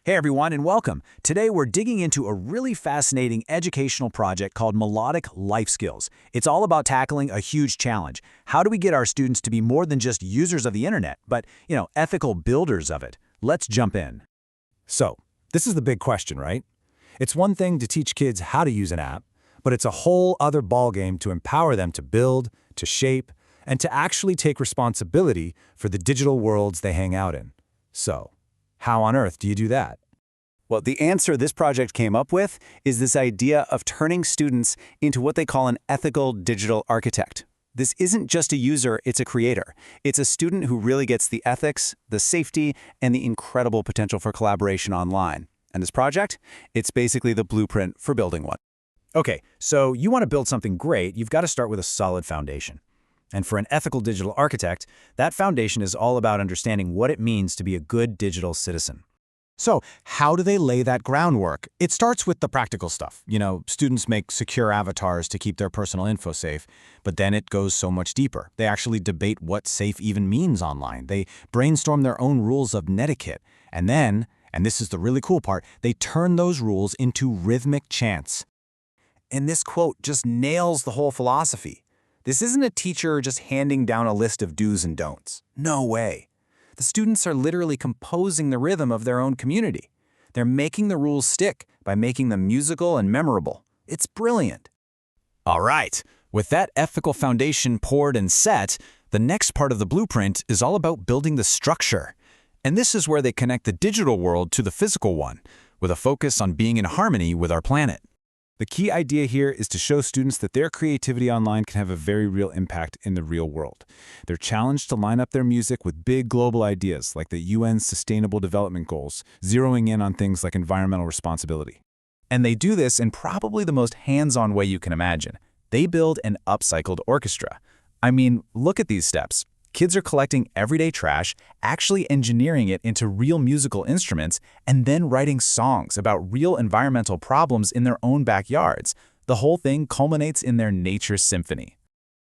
Hey everyone, and welcome. Today we're digging into a really fascinating educational project called Melodic Life Skills. It's all about tackling a huge challenge. How do we get our students to be more than just users of the internet, but, ethical builders of it? Let's jump in. So, this is the big question, right? It's one thing to teach kids how to use an app, but it's a whole other ballgame to empower them to build, to shape, and to actually take responsibility for the digital worlds they hang out in. So, how on earth do you do that? Well, the answer this project came up with is this idea of turning students into what they call an ethical digital architect. This isn't just a user, it's a creator. It's a student who really gets the ethics, the safety, and the incredible potential for collaboration online. And this project? It's basically the blueprint for building one. Okay, so you want to build something great, you've got to start with a solid foundation. And for an ethical digital architect, that foundation is all about understanding what it means to be a good digital citizen. So, how do they lay that groundwork? It starts with the practical stuff. Students make secure avatars to keep their personal info safe, but then it goes so much deeper. They actually debate what safe even means online. They brainstorm their own rules of netiquette. And then, and this is the really cool part, they turn those rules into rhythmic chants. And this quote just nails the whole philosophy. This isn't a teacher just handing down a list of do's and don'ts. No way. The students are literally composing the rhythm of their own community. They're making the rules stick by making them musical and memorable. It's brilliant. All right, with that ethical foundation poured and set, the next part of the blueprint is all about building the structure. And this is where they connect the digital world to the physical one, with a focus on being in harmony with our planet. The key idea here is to show students that their creativity online can have a very real impact in the real world. They're challenged to line up their music with big global ideas like the UN's Sustainable Development Goals, zeroing in on things like environmental responsibility. And they do this in probably the most hands-on way you can imagine. They build an upcycled orchestra. I mean, look at these steps. Kids are collecting everyday trash, actually engineering it into real musical instruments, and then writing songs about real environmental problems in their own backyards. The whole thing culminates in their nature symphony.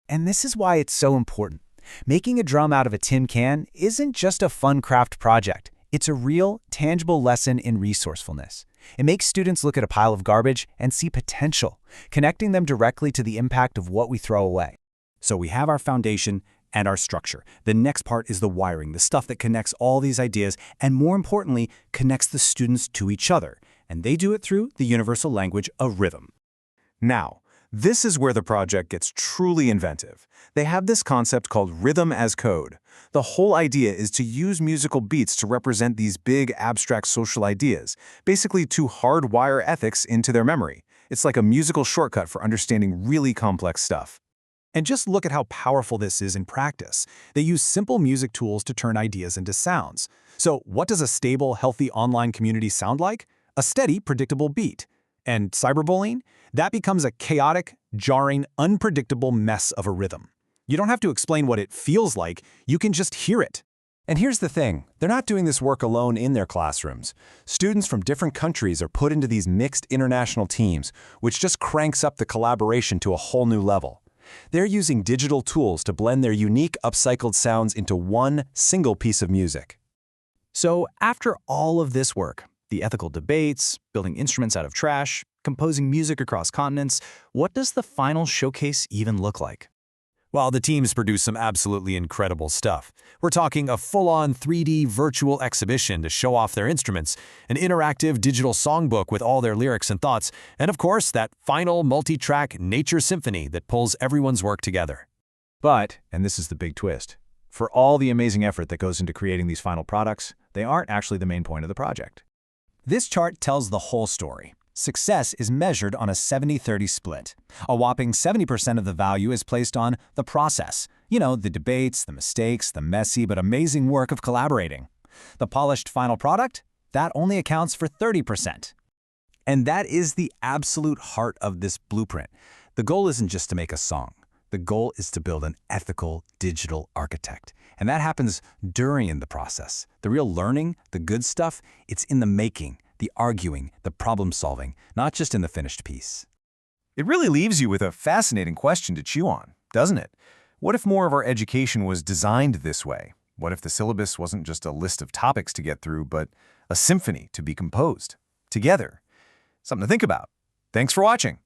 And this is why it's so important. Making a drum out of a tin can isn't just a fun craft project. It's a real, tangible lesson in resourcefulness. It makes students look at a pile of garbage and see potential, connecting them directly to the impact of what we throw away. So we have our foundation and our structure. The next part is the wiring, the stuff that connects all these ideas, and more importantly, connects the students to each other. And they do it through the universal language of rhythm. Now, this is where the project gets truly inventive. They have this concept called rhythm as code. The whole idea is to use musical beats to represent these big, abstract social ideas, basically to hardwire ethics into their memory. It's like a musical shortcut for understanding really complex stuff. And just look at how powerful this is in practice. They use simple music tools to turn ideas into sounds. So what does a stable, healthy online community sound like? A steady, predictable beat. And cyberbullying? That becomes a chaotic, jarring, unpredictable mess of a rhythm. You don't have to explain what it feels like, you can just hear it. And here's the thing, they're not doing this work alone in their classrooms. Students from different countries are put into these mixed international teams, which just cranks up the collaboration to a whole new level. They're using digital tools to blend their unique upcycled sounds into one single piece of music. So after all of this work, the ethical debates, building instruments out of trash, composing music across continents, what does the final showcase even look like? Well, the teams produce some absolutely incredible stuff. We're talking a full-on 3D virtual exhibition to show off their instruments, an interactive digital songbook with all their lyrics and thoughts, and of course, that final multi-track nature symphony that pulls everyone's work together. But, and this is the big twist, for all the amazing effort that goes into creating these final products, they aren't actually the main point of the project. This chart tells the whole story. Success is measured on a 70-30 split. A whopping 70% of the value is placed on the process. The debates, the mistakes, the messy but amazing work of collaborating. The polished final product? That only accounts for 30%. And that is the absolute heart of this blueprint. The goal isn't just to make a song. The goal is to build an ethical digital architect. And that happens during the process. The real learning, the good stuff, it's in the making, the arguing, the problem-solving, not just in the finished piece. It really leaves you with a fascinating question to chew on, doesn't it? What if more of our education was designed this way? What if the syllabus wasn't just a list of topics to get through, but a symphony to be composed? Together. Something to think about. Thanks for watching.